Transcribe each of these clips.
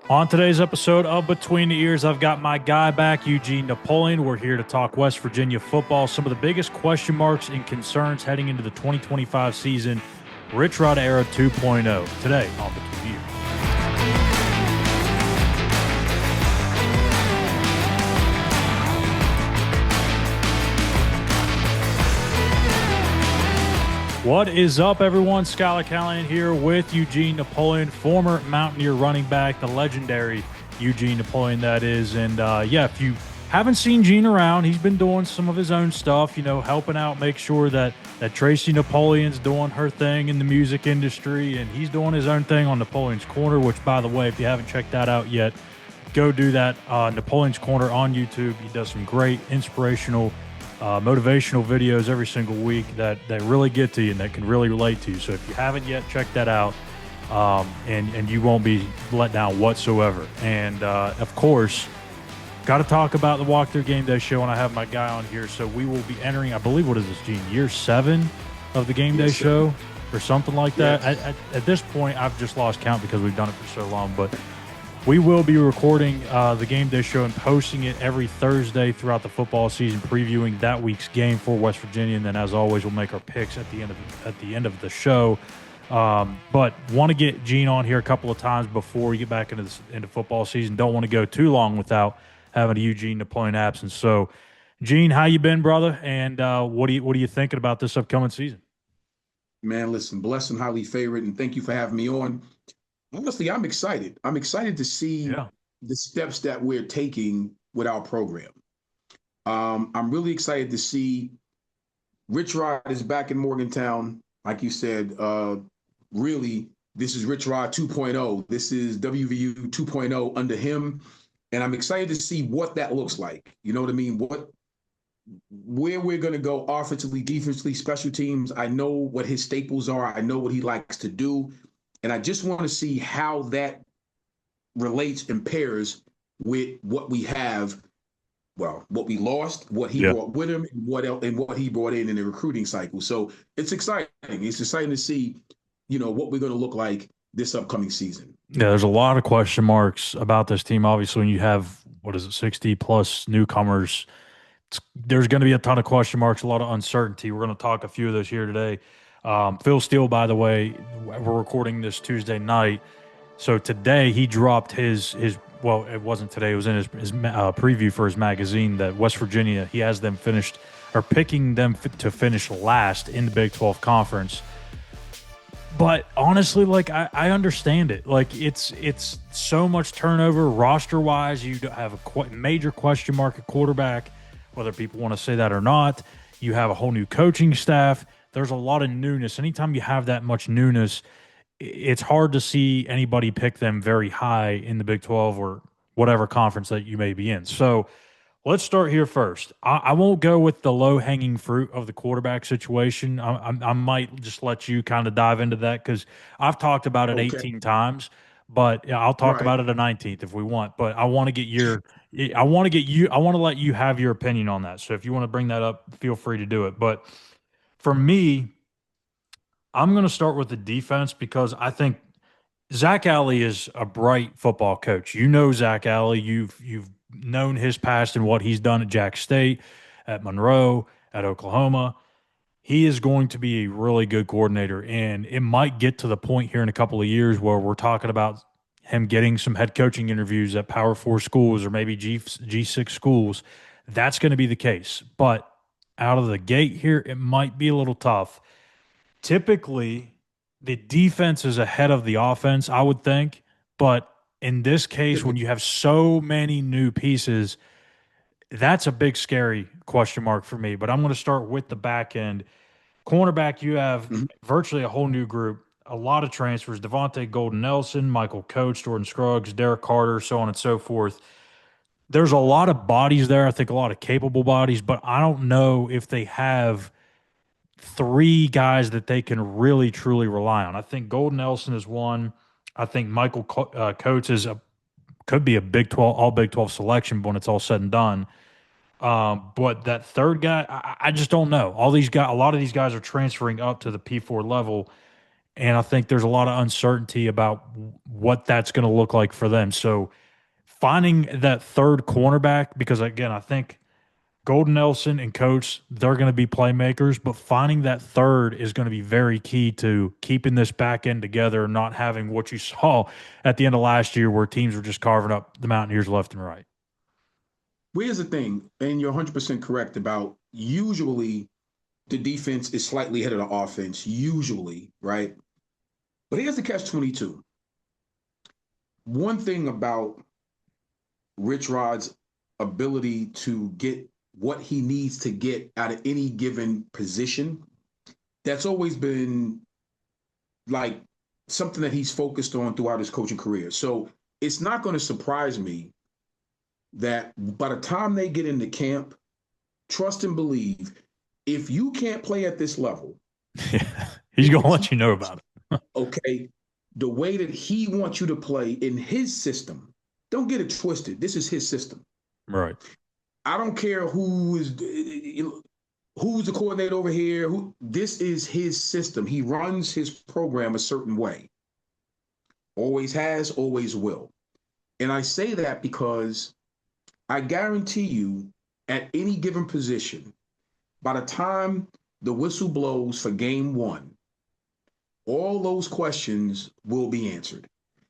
On today's episode of Between the Ears, I've got my guy back, Eugene Napoleon. We're here to talk West Virginia football, some of the biggest question marks and concerns heading into the 2025 season, Rich Rod Era 2.0, today on Between the Ears. What is up, everyone? Skylar Callahan here with Eugene Napoleon, former Mountaineer running back, the legendary Eugene Napoleon, that is. And if you haven't seen Gene around, he's been doing some of his own stuff, helping out, make sure that Tracy Napoleon's doing her thing in the music industry, and he's doing his own thing on Napoleon's Corner, which, by the way, if you haven't checked that out yet, go do that. Napoleon's Corner on YouTube. He does some great inspirational motivational videos every single week that really get to you and that can really relate to you. So if you haven't yet, check that out, and you won't be let down whatsoever. And of course, got to talk about the Walkthrough Game Day Show, and I have my guy on here. So we will be entering, I believe, what is this, Gene? Year 7 of the Game Day Show or something like that. At this point, I've just lost count because we've done it for so long, but we will be recording the Game Day Show and posting it every Thursday throughout the football season, previewing that week's game for West Virginia. And then, as always, we'll make our picks at the end of the show. But want to get Gene on here a couple of times before we get back into football season. Don't want to go too long without having a Eugene Napoleon absence. So, Gene, how you been, brother? And what are you thinking about this upcoming season? Man, listen, blessed and highly favored, and thank you for having me on. Honestly, I'm excited. I'm excited to see the steps that we're taking with our program. I'm really excited to see Rich Rod is back in Morgantown. Like you said, really, this is Rich Rod 2.0. This is WVU 2.0 under him. And I'm excited to see what that looks like. You know what I mean? Where we're going to go offensively, defensively, special teams. I know what his staples are. I know what he likes to do. And I just want to see how that relates and pairs with what we have, what we lost, what he brought with him, and what he brought in the recruiting cycle. So it's exciting. It's exciting to see, what we're going to look like this upcoming season. Yeah, there's a lot of question marks about this team. Obviously, when you have, 60 plus newcomers, there's going to be a ton of question marks, a lot of uncertainty. We're going to talk a few of those here today. Phil Steele, by the way, we're recording this Tuesday night. So today he dropped his it wasn't today, it was in his preview for his magazine that West Virginia, he has them picking them to finish last in the Big 12 Conference. But honestly, I understand it. It's so much turnover roster-wise. You have a major question mark at quarterback, whether people want to say that or not. You have a whole new coaching staff. There's a lot of newness. Anytime you have that much newness, it's hard to see anybody pick them very high in the Big 12 or whatever conference that you may be in. So let's start here first. I won't go with the low-hanging fruit of the quarterback situation. I might just let you kind of dive into that because I've talked about it 18 times, but I'll talk about it a 19th if we want. But I want to let you have your opinion on that. So if you want to bring that up, feel free to do it. But for me, I'm going to start with the defense because I think Zach Alley is a bright football coach. You know Zach Alley. You've known his past and what he's done at Jack State, at Monroe, at Oklahoma. He is going to be a really good coordinator, and it might get to the point here in a couple of years where we're talking about him getting some head coaching interviews at Power 4 schools or maybe G6 schools. That's going to be the case. But out of the gate here, it might be a little tough. Typically, the defense is ahead of the offense, I would think. But in this case, when you have so many new pieces, that's a big, scary question mark for me. But I'm going to start with the back end. Cornerback, you have virtually a whole new group, a lot of transfers. Devontae Golden-Nelson, Michael Coates, Jordan Scruggs, Derek Carter, so on and so forth. There's a lot of bodies there. I think a lot of capable bodies, but I don't know if they have three guys that they can really, truly rely on. I think Golden-Nelson is one. I think Michael Coates could be a Big 12, all Big 12 selection when it's all said and done. But that third guy, I just don't know. A lot of these guys are transferring up to the P4 level, And I think there's a lot of uncertainty about what that's going to look like for them. So finding that third cornerback, because again, I think Golden Nelson and Coates, they're going to be playmakers, but finding that third is going to be very key to keeping this back end together, not having what you saw at the end of last year where teams were just carving up the Mountaineers left and right. Well, here's the thing, and you're 100% correct about usually the defense is slightly ahead of the offense, usually, right? But here's the catch 22. One thing about Rich Rod's ability to get what he needs to get out of any given position, that's always been like something that he's focused on throughout his coaching career. So it's not going to surprise me that by the time they get into camp, trust and believe, if you can't play at this level, He's if going to it's let you know about it. okay, the way that he wants you to play in his system, don't get it twisted. This is his system. Right. I don't care who's the coordinator over here. This is his system. He runs his program a certain way. Always has, always will. And I say that because I guarantee you, at any given position, by the time the whistle blows for game one, all those questions will be answered.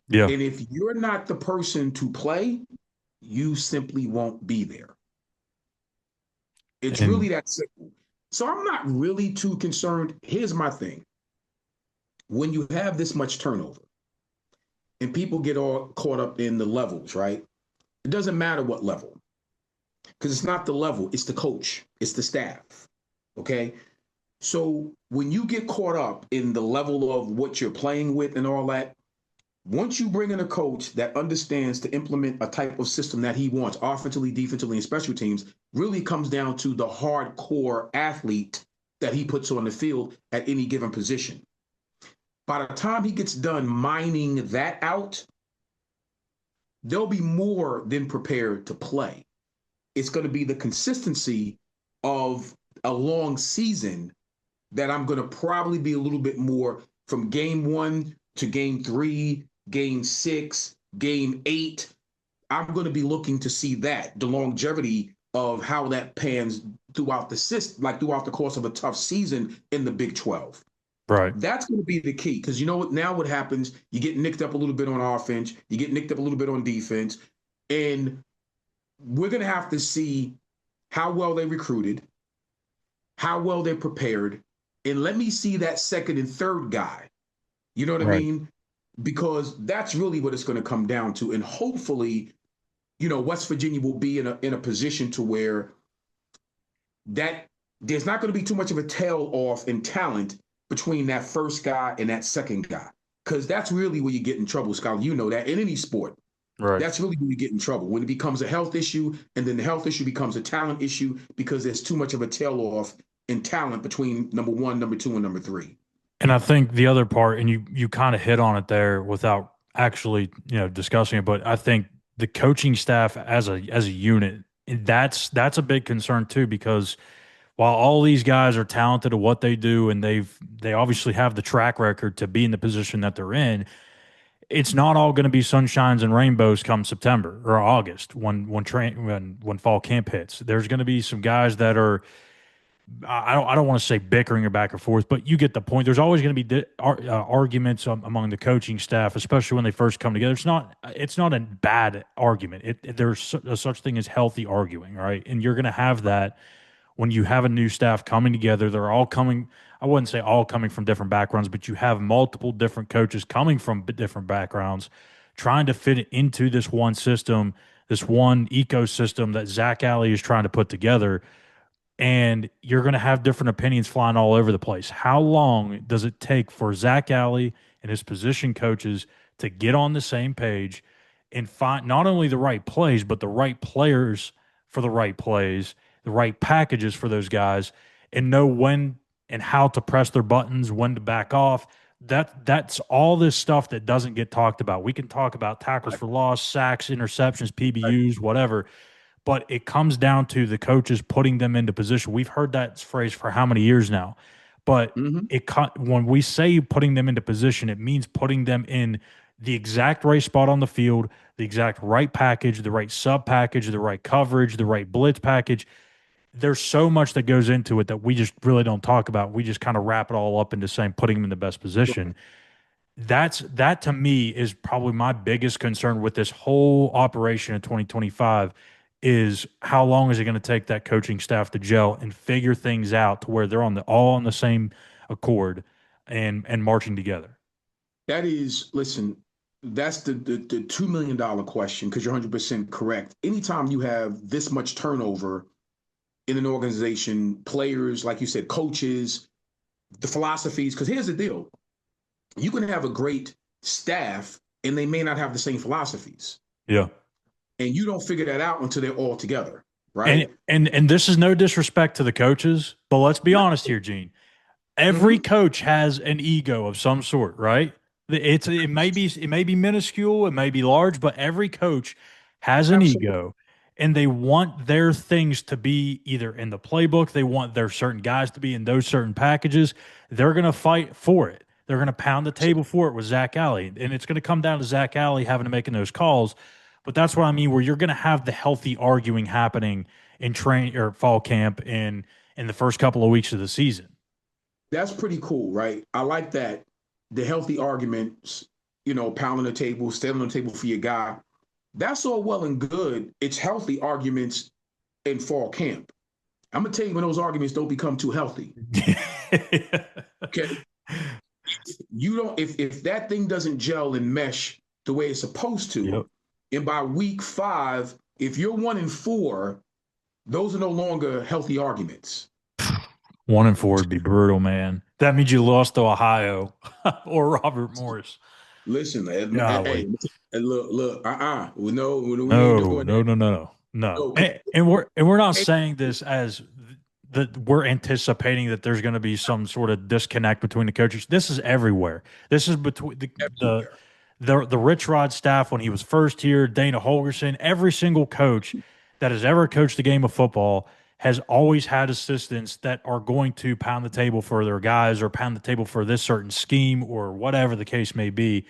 Yeah. And if you're not the person to play, you simply won't be there. It's And really that simple. So I'm not really too concerned. Here's my thing. When you have this much turnover and people get all caught up in the levels, right? It doesn't matter what level, because it's not the level, it's the coach, it's the staff. Okay. So when you get caught up in the level of what you're playing with and all that, once you bring in a coach that understands to implement a type of system that he wants, offensively, defensively, and special teams, really comes down to the hardcore athlete that he puts on the field at any given position. By the time he gets done mining that out, they'll be more than prepared to play. It's going to be the consistency of a long season that I'm going to probably be a little bit more from game one to game three, game six, game eight. I'm going to be looking to see that the longevity of how that pans throughout the system, like throughout the course of a tough season in the Big 12. right. That's going to be the key, because you know what? Now what happens? You get nicked up a little bit on offense, you get nicked up a little bit on defense, and we're going to have to see how well they recruited, how well they're prepared, and let me see that second and third guy. You know what I Right. mean? Because that's really what it's going to come down to. And hopefully, West Virginia will be in a position to where that there's not going to be too much of a tail off in talent between that first guy and that second guy. Because that's really where you get in trouble, Scott. You know that in any sport. Right. That's really when you get in trouble, when it becomes a health issue, and then the health issue becomes a talent issue because there's too much of a tail off in talent between number one, number two, and number three. And I think the other part, and you kind of hit on it there without actually, discussing it, but I think the coaching staff as a unit, that's a big concern too, because while all these guys are talented at what they do and they obviously have the track record to be in the position that they're in, it's not all going to be sunshines and rainbows come September or August when fall camp hits. There's going to be some guys that are I don't want to say bickering or back and forth, but you get the point. There's always going to be arguments among the coaching staff, especially when they first come together. It's not a bad argument. There's a such thing as healthy arguing, right? And you're going to have that when you have a new staff coming together. They're all coming. I wouldn't say all coming from different backgrounds, but you have multiple different coaches coming from different backgrounds, trying to fit it into this one system, this one ecosystem that Zach Alley is trying to put together, and you're going to have different opinions flying all over the place. How long does it take for Zach Alley and his position coaches to get on the same page and find not only the right plays, but the right players for the right plays, the right packages for those guys, and know when and how to press their buttons, when to back off? That's all this stuff that doesn't get talked about. We can talk about tackles Right. for loss, sacks, interceptions, Right. PBUs, whatever, but it comes down to the coaches putting them into position. We've heard that phrase for how many years now? But Hmm. when we say putting them into position, it means putting them in the exact right spot on the field, the exact right package, the right sub package, the right coverage, the right blitz package. There's so much that goes into it that we just really don't talk about. We just kind of wrap it all up into saying putting them in the best position. That to me is probably my biggest concern with this whole operation in 2025 is how long is it going to take that coaching staff to gel and figure things out to where they're all on the same accord and marching together. That is, listen, that's the $2 million question because you're 100% correct. Anytime you have this much turnover in an organization, players, like you said, coaches, the philosophies, because here's the deal, you can have a great staff and they may not have the same philosophies. Yeah. And you don't figure that out until they're all together, And right? and this is no disrespect to the coaches, but let's be No. honest here, Gene. Every Mm-hmm. coach has an ego of some sort, right? It may be minuscule, it may be large, but every coach has an Absolutely. ego, and they want their things to be either in the playbook, they want their certain guys to be in those certain packages. They're going to fight for it. They're going to pound the table for it with Zach Alley, and it's going to come down to Zach Alley having to making those calls. But that's what I mean, where you're going to have the healthy arguing happening in train or fall camp in the first couple of weeks of the season. That's pretty cool, right? I like that. The healthy arguments, pounding the table, standing on the table for your guy. That's all well and good. It's healthy arguments in fall camp. I'm gonna tell you when those arguments don't become too healthy. Okay. You don't if that thing doesn't gel and mesh the way it's supposed to, Yep. and by week 5, if you're 1-4, those are no longer healthy arguments. 1-4 would be brutal, man. That means you lost to Ohio or Robert Morris. Listen, hey, Golly. look, no, we ain't No, doing no, that. no, no, no. No, And we're not saying this as that we're anticipating that there's going to be some sort of disconnect between the coaches. This is everywhere. This is between the everywhere. the Rich Rod staff when he was first here, Dana Holgerson, every single coach that has ever coached the game of football has always had assistants that are going to pound the table for their guys or pound the table for this certain scheme or whatever the case may be.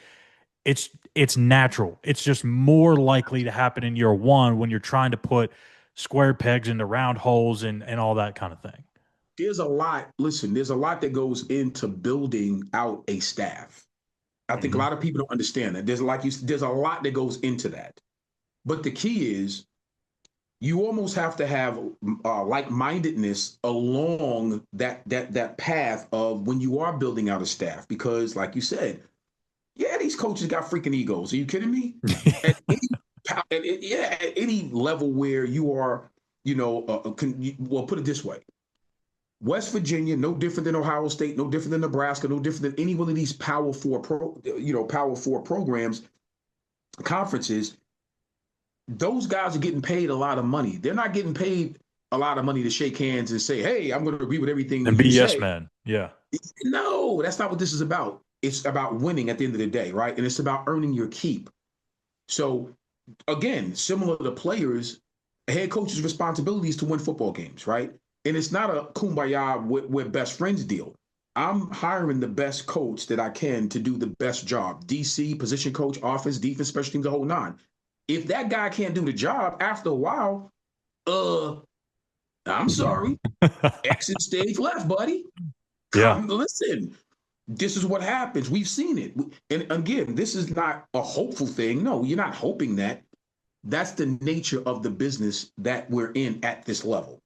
It's natural. It's just more likely to happen in year one when you're trying to put square pegs into round holes and all that kind of thing. There's a lot that goes into building out a staff. I think a Hmm. lot of people don't understand that. There's a lot that goes into that. But the key is you almost have to have like-mindedness along that path of when you are building out a staff, because like you said, yeah, these coaches got freaking egos. Are you kidding me? At any, yeah, at any level where you are, well, put it this way: West Virginia, no different than Ohio State, no different than Nebraska, no different than any one of these Power Four programs, conferences. Those guys are getting paid a lot of money. They're not getting paid a lot of money to shake hands and say, "Hey, I'm going to agree with everything And you be yes say." man. Yeah. No, that's not what this is about. It's about winning at the end of the day, right? And it's about earning your keep. So again, similar to players, a head coach's responsibility is to win football games, right? And it's not a kumbaya with best friends deal. I'm hiring the best coach that I can to do the best job. DC, position coach, offense, defense, special teams, the whole nine. If that guy can't do the job after a while, uh, I'm sorry. Exit stage left, buddy. Yeah. Listen, this is what happens. We've seen it. And again, this is not a hopeful thing. No, you're not hoping that. That's the nature of the business that we're in at this level.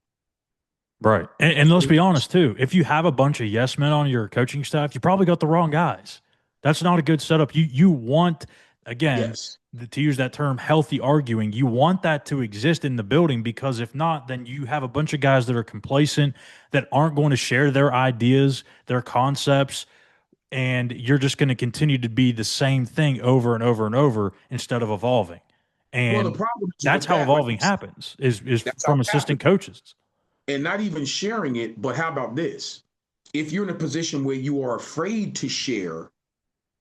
Right. And let's be honest too. If you have a bunch of yes men on your coaching staff, you probably got the wrong guys. That's not a good setup. You want again Yes. to use that term healthy arguing. You want that to exist in the building because if not, then you have a bunch of guys that are complacent that aren't going to share their ideas, their concepts, and you're just going to continue to be the same thing over and over and over instead of evolving. Well, the And problem is that's with how that, like you evolving said, happens is that's how from it happens. assistant coaches. And not even sharing it, but how about this? If you're in a position where you are afraid to share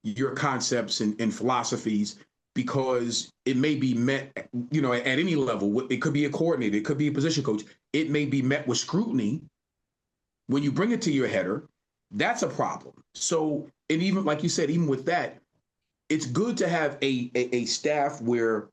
your concepts and philosophies because it may be met, at any level, it could be a coordinator, it could be a position coach, it may be met with scrutiny when you bring it to your header. That's a problem. So, and even like you said, even with that, it's good to have a staff where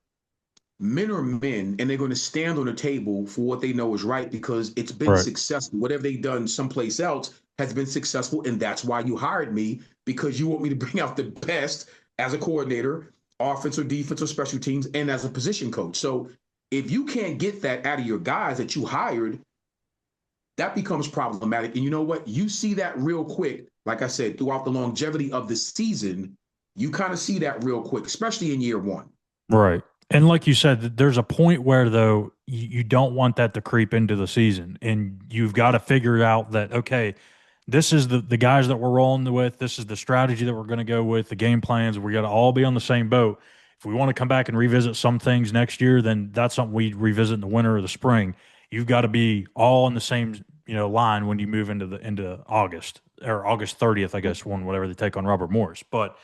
men are men and they're going to stand on the table for what they know is right because it's been Right. successful. Whatever they've done someplace else has been successful. And that's why you hired me because you want me to bring out the best as a coordinator, offense or defense or special teams, and as a position coach. So if you can't get that out of your guys that you hired, that becomes problematic. And you know what? You see that real quick. Like I said, throughout the longevity of the season, you kind of see that real quick, especially in year one. Right. And like you said, there's a point where though you don't want that to creep into the season, and you've got to figure out that okay, this is the guys that we're rolling with. This is the strategy that we're going to go with. The game plans. We got to all be on the same boat. If we want to come back and revisit some things next year, then that's something we revisit in the winter or the spring. You've got to be all in the same line when you move into August or August 30th, I guess, whenever they take on Robert Morris, but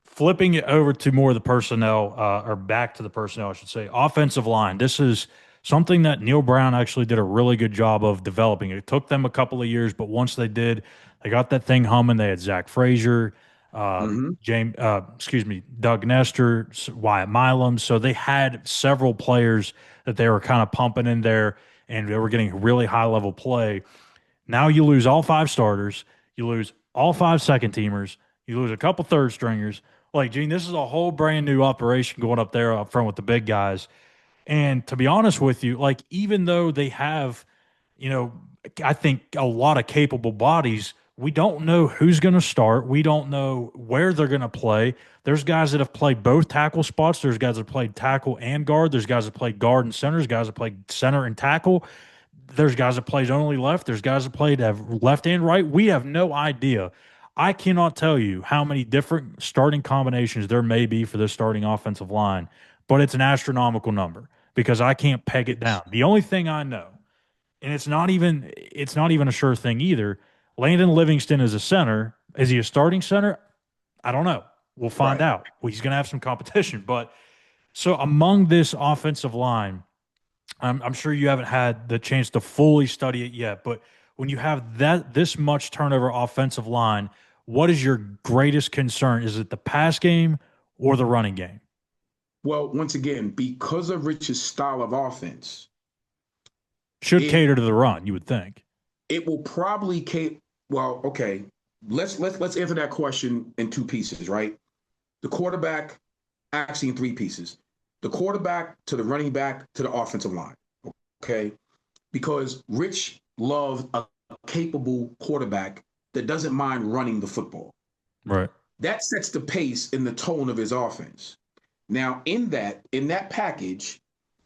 flipping it over to more of the personnel, or back to the personnel, I should say, offensive line. This is something that Neil Brown actually did a really good job of developing. It took them a couple of years, but once they did, they got that thing humming. They had Zach Frazier, Mm-hmm. Doug Nestor, Wyatt Milam. So they had several players that they were kind of pumping in there, and they were getting really high level play. Now you lose all five starters, you lose all five second teamers, you lose a couple third stringers. Like, Gene, this is a whole brand new operation going up there up front with the big guys. And to be honest with you, like, even though they have, you know, I think a lot of capable bodies, we don't know who's going to start. We don't know where they're going to play. There's guys that have played both tackle spots. There's guys that played tackle and guard. There's guys that played guard and center. There's guys that played center and tackle. There's guys that played only left. There's guys that played have left and right. We have no idea. I cannot tell you how many different starting combinations there may be for this starting offensive line, but it's an astronomical number because I can't peg it down. The only thing I know, and it's not even a sure thing either. Landon Livingston is a center. Is he a starting center? I don't know. We'll find Right. out. Well, he's going to have some competition, but so among this offensive line, I'm sure you haven't had the chance to fully study it yet, but when you have this much turnover offensive line, what is your greatest concern? Is it the pass game or the running game? Well, once again, because of Rich's style of offense, Should it cater to the run, you would think. it will probably well, okay. Let's answer that question in two pieces, right? The quarterback, actually in three pieces. The quarterback to the running back to the offensive line. Okay. Because Rich loves a capable quarterback that doesn't mind running the football. Right. That sets the pace in the tone of his offense. Now, in that package,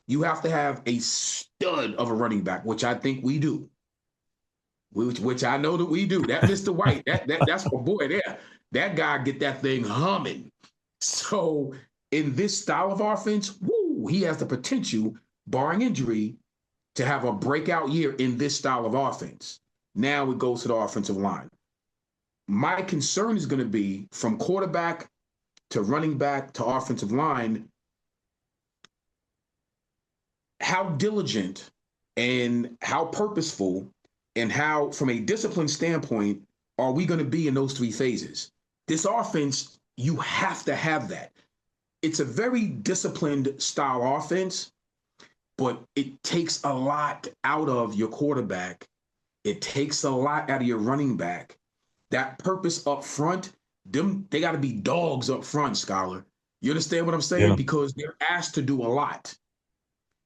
you have to have a stud of a running back, which I think we do. Which I know that we do. That Mr. White, that's my boy there. That guy get that thing humming. So in this style of offense, woo, he has the potential, barring injury, to have a breakout year in this style of offense. Now it goes to the offensive line. My concern is going to be from quarterback to running back to offensive line, how diligent and how purposeful and how, from a discipline standpoint, are we going to be in those three phases? This offense, you have to have that. It's a very disciplined style offense, but it takes a lot out of your quarterback. It takes a lot out of your running back. That purpose up front, they got to be dogs up front, Scholar. You understand what I'm saying? Yeah. Because they're asked to do a lot.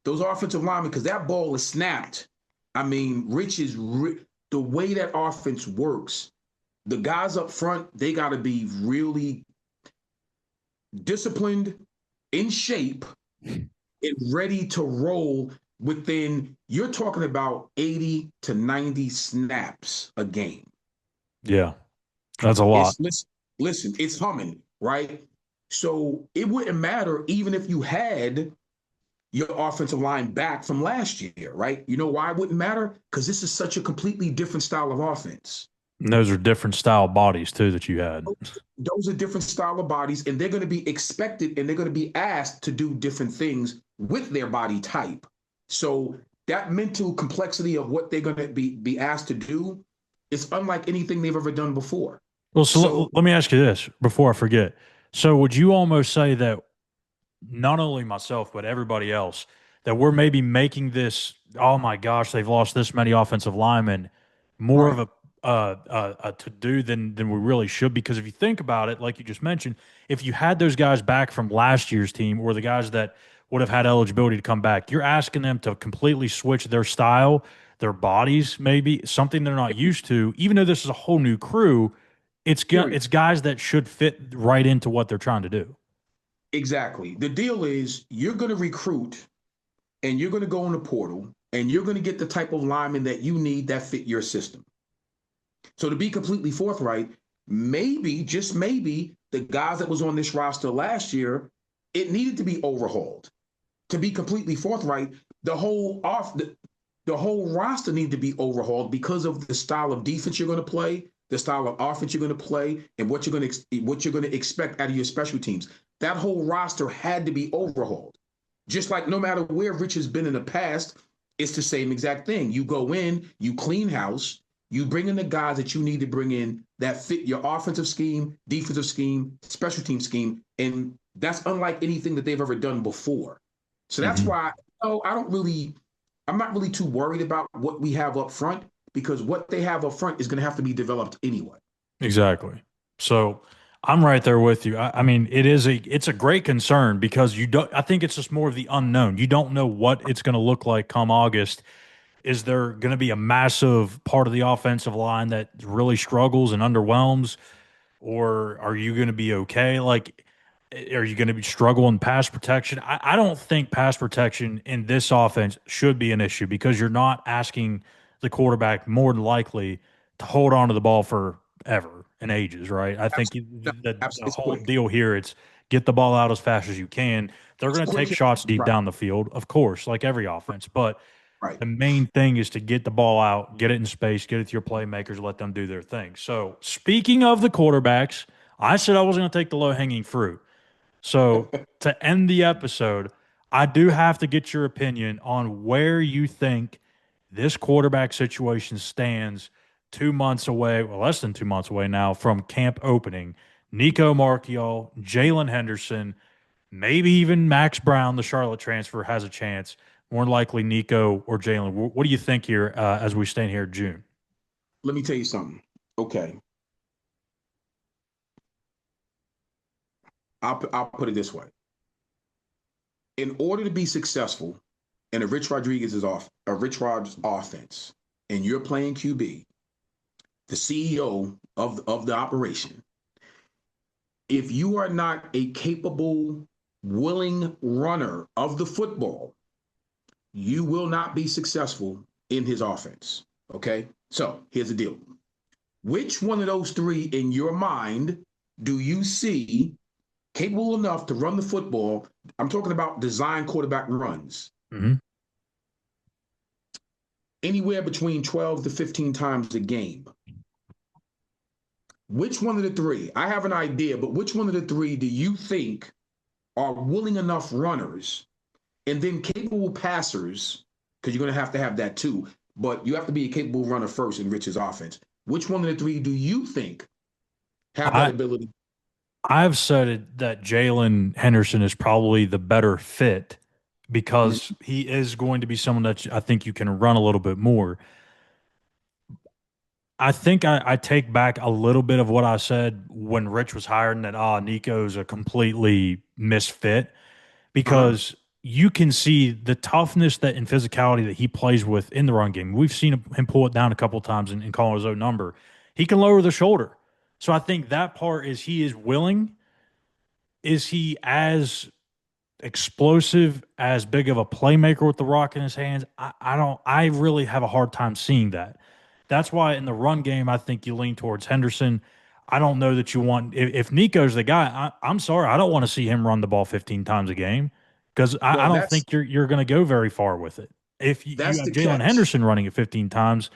Those offensive linemen, because that ball is snapped. I mean, the way that offense works, the guys up front, they got to be really disciplined, in shape, and ready to roll within, you're talking about 80 to 90 snaps a game. Yeah. That's a lot. Listen, it's humming, right? So it wouldn't matter even if you had your offensive line back from last year, right? You know why it wouldn't matter? Because this is such a completely different style of offense. And those are different style bodies too that you had. Those are different style of bodies, and they're going to be expected and they're going to be asked to do different things with their body type. So that mental complexity of what they're going to be asked to do It's unlike anything they've ever done before. Well, so So let me ask you this before I forget. So would you almost say that not only myself, but everybody else, that we're maybe making this, oh my gosh, they've lost this many offensive linemen, more of right, a to do than we really should? Because if you think about it, like you just mentioned, if you had those guys back from last year's team or the guys that would have had eligibility to come back, you're asking them to completely switch their style, their bodies, maybe something they're not used to. Even though this is a whole new crew, period. it's guys that should fit right into what they're trying to do. Exactly. The deal is you're going to recruit and you're going to go in the portal and you're going to get the type of lineman that you need that fit your system. So to be completely forthright, maybe, just maybe, the guys that was on this roster last year, it needed to be overhauled. To be completely forthright, the whole roster needed to be overhauled because of the style of defense you're going to play, the style of offense you're going to play, and what you're going to expect out of your special teams. That whole roster had to be overhauled. Just like no matter where Rich has been in the past, it's the same exact thing. You go in, you clean house, you bring in the guys that you need to bring in that fit your offensive scheme, defensive scheme, special team scheme, and that's unlike anything that they've ever done before. So that's Mhm. why I'm not really too worried about what we have up front because what they have up front is going to have to be developed anyway. Exactly. So I'm right there with you. I mean, it's a great concern because you don't. I think it's just more of the unknown. You don't know what it's going to look like come August. Is there going to be a massive part of the offensive line that really struggles and underwhelms? Or are you going to be okay? Like, are you going to be struggling pass protection? I don't think pass protection in this offense should be an issue because you're not asking the quarterback more than likely to hold on to the ball forever and ages, right? I think No, the it's whole quick. deal here it's get the ball out as fast as you can. They're It's going to take quick. shots deep Right. down the field, of course, like every offense, but Right. the main thing is to get the ball out, get it in space, get it to your playmakers, let them do their thing. So, speaking of the quarterbacks, I said I was going to take the low hanging fruit. So, to end the episode, I do have to get your opinion on where you think this quarterback situation stands 2 months away, well, less than 2 months away now from camp opening. Nico Marchiol, Jalen Henderson, maybe even Max Brown, the Charlotte transfer, has a chance. More than likely, Nico or Jalen. What do you think here as we stand here in June? Let me tell you something. Okay. I'll put it this way. In order to be successful in a Rich Rod's offense, and you're playing QB, the CEO of the operation, if you are not a capable, willing runner of the football, you will not be successful in his offense. Okay? So here's the deal. Which one of those three in your mind do you see capable enough to run the football? I'm talking about design quarterback runs Hmm. anywhere between 12 to 15 times a game. Which one of the three? I have an idea, but which one of the three do you think are willing enough runners and then capable passers? Because you're going to have that too, but you have to be a capable runner first in Rich's offense. Which one of the three do you think have that I ability? I've said that Jalen Henderson is probably the better fit because he is going to be someone that I think you can run a little bit more. I think I take back a little bit of what I said when Rich was hired and that Nico's a completely misfit Uh-huh. because you can see the toughness that and physicality that he plays with in the run game. We've seen him pull it down a couple of times and call his own number. He can lower the shoulder. So I think that part is he is willing. Is he as explosive, as big of a playmaker with the rock in his hands? I don't. I really have a hard time seeing that. That's why in the run game, I think you lean towards Henderson. I don't know that you want if Nico's the guy. I'm sorry, I don't want to see him run the ball 15 times a game because I Well, don't think you're going to go very far with it. If you that's have the Jalen catch. Henderson running it 15 times,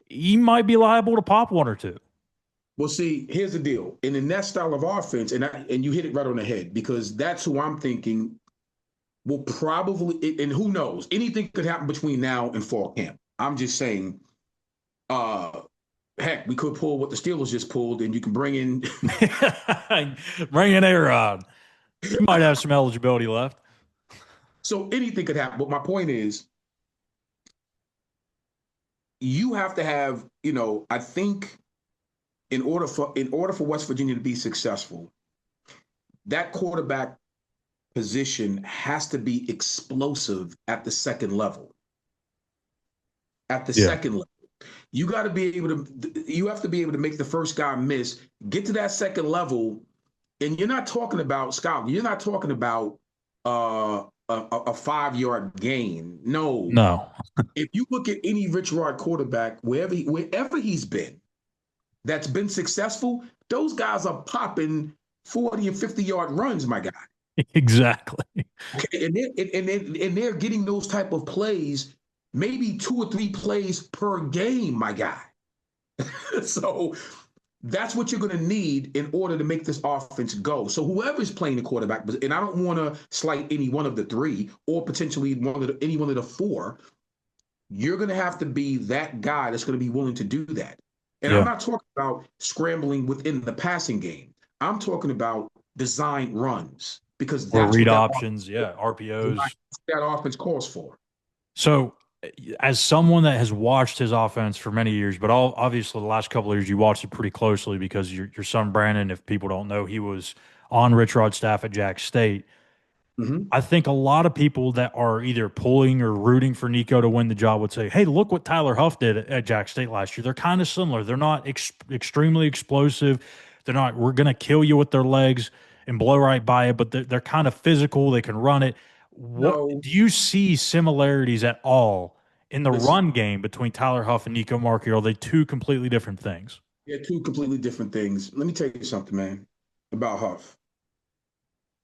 he might be liable to pop one or two. Well, see, here's the deal. And in that style of offense, and you hit it right on the head because that's who I'm thinking will probably, and who knows, anything could happen between now and fall camp. I'm just saying, uh, Heck, we could pull what the Steelers just pulled, and you can bring in. Bring an A-Rod. He might have some eligibility left. So anything could happen. But my point is, you have to have, I think in order for West Virginia to be successful, that quarterback position has to be explosive at the second level. At the Yeah. second level, you have to be able to make the first guy miss, get to that second level, and you're not talking about Scott. You're not talking about a 5 yard gain. No, No. if you look at any Rich Rod quarterback, wherever he's been, that's been successful, those guys are popping 40 and 50-yard runs, my guy. Exactly. Okay, and they're getting those type of plays, maybe 2 or 3 plays per game, my guy. So that's what you're going to need in order to make this offense go. So whoever's playing the quarterback, and I don't want to slight any one of the three or potentially any one of the four, you're going to have to be that guy that's going to be willing to do that. And I'm Yeah. not talking about scrambling within the passing game. I'm talking about design runs because Or that's read what options. Yeah. RPOs. that offense calls for. So, as someone that has watched his offense for many years, but obviously the last couple of years you watched it pretty closely because your son Brandon, if people don't know, he was on Rich Rod's staff at Jack State. Mm-hmm. I think a lot of people that are either pulling or rooting for Nico to win the job would say, "Hey, look what Tyler Huff did at Jack State last year. They're kind of similar. They're not extremely explosive. They're not. We're going to kill you with their legs and blow right by it, but they're kind of physical. They can run it. What No, do you see similarities at all in the listen, run game between Tyler Huff and Nico Markey? Or are they two completely different things?" they're two completely different things. Let me tell you something, man, about Huff.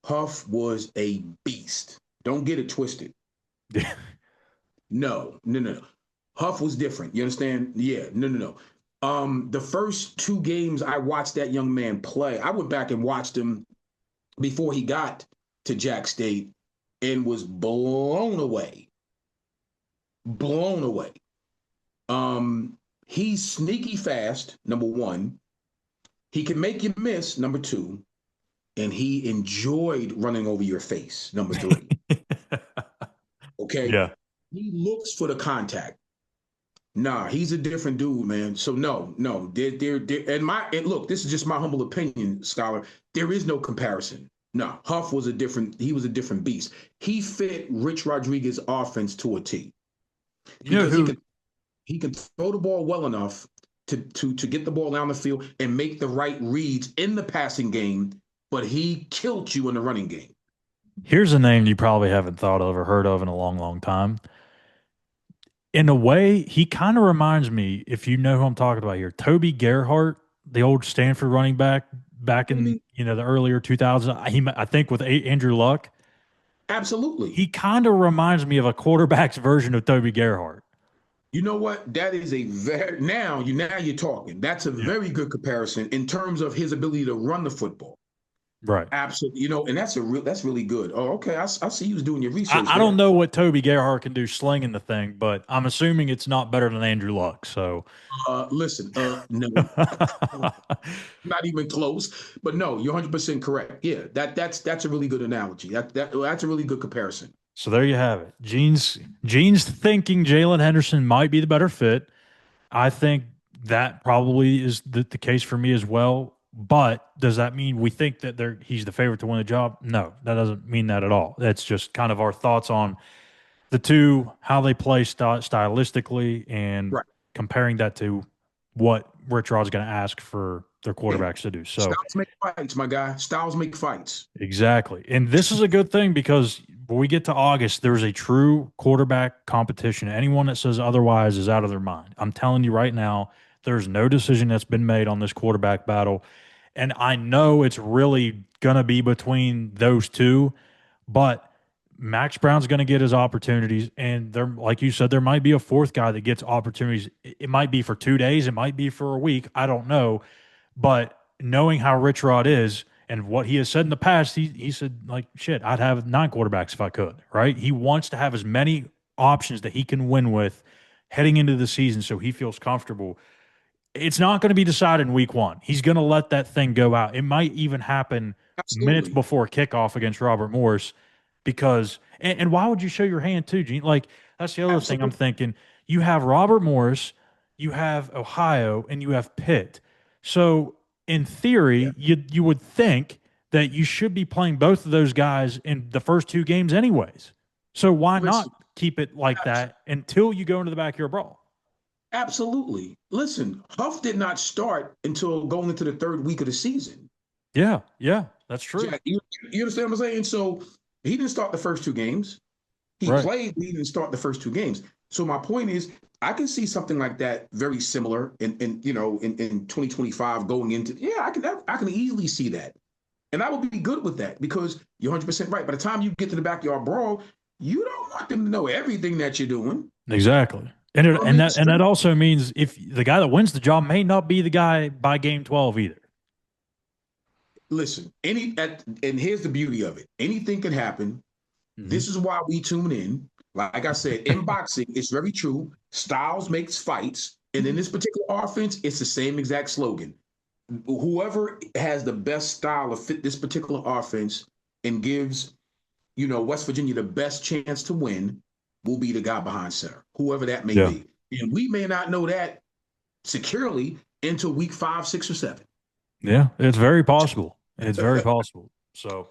Huff was a beast. Don't get it twisted. No, no, no, no. Huff was different. You understand? Yeah, no, no, no. The first 2 games I watched that young man play, I went back and watched him before he got to Jack State and was blown away. Blown away. He's sneaky fast, number one. He can make you miss, number two. And he enjoyed running over your face, number three. Okay. Yeah. He looks for the contact. Nah, he's a different dude, man. So no, no, and look, this is just my humble opinion, scholar. There is no comparison. No, Huff was he was a different beast. He fit Rich Rodriguez offense to a T You know because he who could he can throw the ball well enough to get the ball down the field and make the right reads in the passing game, but he killed you in the running game. Here's a name you probably haven't thought of or heard of in a long, long time. In a way, he kind of reminds me, if you know who I'm talking about here, Toby Gerhart, the old Stanford running back in Maybe, the earlier 2000s. I think with Andrew Luck, absolutely. he kind of reminds me of a quarterback's version of Toby Gerhart. You know what? That is a very now you're talking. That's a Yeah. very good comparison in terms of his ability to run the football. Right. Absolutely. And that's really good. Oh, okay. I see you was doing your research I don't there. know what Toby Gerhart can do slinging the thing, but I'm assuming it's not better than Andrew Luck. So, Listen, no, not even close. But no, you're 100% correct. Yeah, that's a really good analogy. That's a really good comparison. so there you have it. Gene's thinking Jalen Henderson might be the better fit. I think that probably is the case for me as well. But does that mean we think that he's the favorite to win the job? No, that doesn't mean that at all. That's just kind of our thoughts on the two, how they play stylistically, and Right. comparing that to what Rich Rod's going to ask for their Hey, quarterbacks to do. So styles make fights, my guy. Styles make fights. exactly. And this is a good thing because when we get to August, there's a true quarterback competition. Anyone that says otherwise is out of their mind. I'm telling you right now, there's no decision that's been made on this quarterback battle. And I know it's really going to be between those two, but Max Brown's going to get his opportunities. And there, like you said, there might be a fourth guy that gets opportunities. It might be for 2 days, it might be for a week. I don't know. But knowing how Rich Rod is and what he has said in the past, he said, like, shit, I'd have 9 quarterbacks if I could, right? He wants to have as many options that he can win with heading into the season so he feels comfortable. it's not going to be decided in week one. He's going to let that thing go out. It might even happen minutes Absolutely. before kickoff against Robert Morris because, and why would you show your hand too, Gene? Like, that's the other thing I'm Absolutely. thinking. You have Robert Morris, you have Ohio, and you have Pitt. So, in Yeah. theory, you would think that you should be playing both of those guys in the first two games, anyways. So, why not Listen, keep it like abs- that until you go into the backyard brawl? absolutely. Listen, Huff did not start until going into the third week of the season. Yeah, yeah, that's true. Jack, you understand what I'm saying? So he didn't start the first two games. He Right. played, but he didn't start the first two games. So my point is, I can see something like that very similar in 2025 going into I can easily see that. And I would be good with that because you're 100% right. By the time you get to the backyard brawl, you don't want them to know everything that you're doing. Exactly. And You know what I mean? that also means if the guy that wins the job may not be the guy by game 12 either. Listen, and here's the beauty of it. Anything can happen. Hmm. This is why we tune in. Like I said, in boxing, it's very true. Styles makes fights. And in this particular offense, it's the same exact slogan. Whoever has the best style to fit this particular offense and gives, West Virginia the best chance to win will be the guy behind center, whoever that may Yeah. be. And we may not know that securely until week 5, 6, or 7. Yeah, it's very possible. It's very possible. So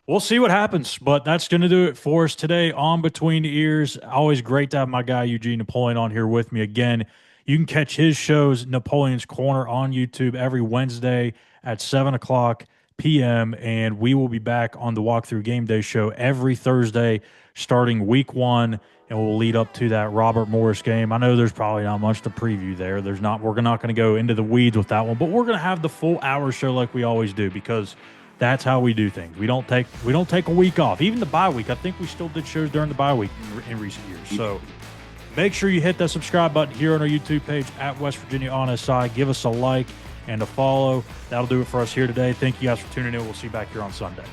we'll see what happens, but that's going to do it for us today on Between the Ears. Always great to have my guy Eugene Napoleon on here with me again. You can catch his shows, Napoleon's Corner, on YouTube every Wednesday at 7 o'clock p.m. And we will be back on the Walkthrough Game Day show every Thursday starting week one. And we'll lead up to that Robert Morris game. I know there's probably not much to preview there. We're not going to go into the weeds with that one, but we're going to have the full hour show like we always do because that's how we do things. We don't take a week off. Even the bye week, I think we still did shows during the bye week in recent years. So make sure you hit that subscribe button here on our YouTube page at West Virginia on SI. Give us a like and a follow. That'll do it for us here today. Thank you guys for tuning in. We'll see you back here on Sunday.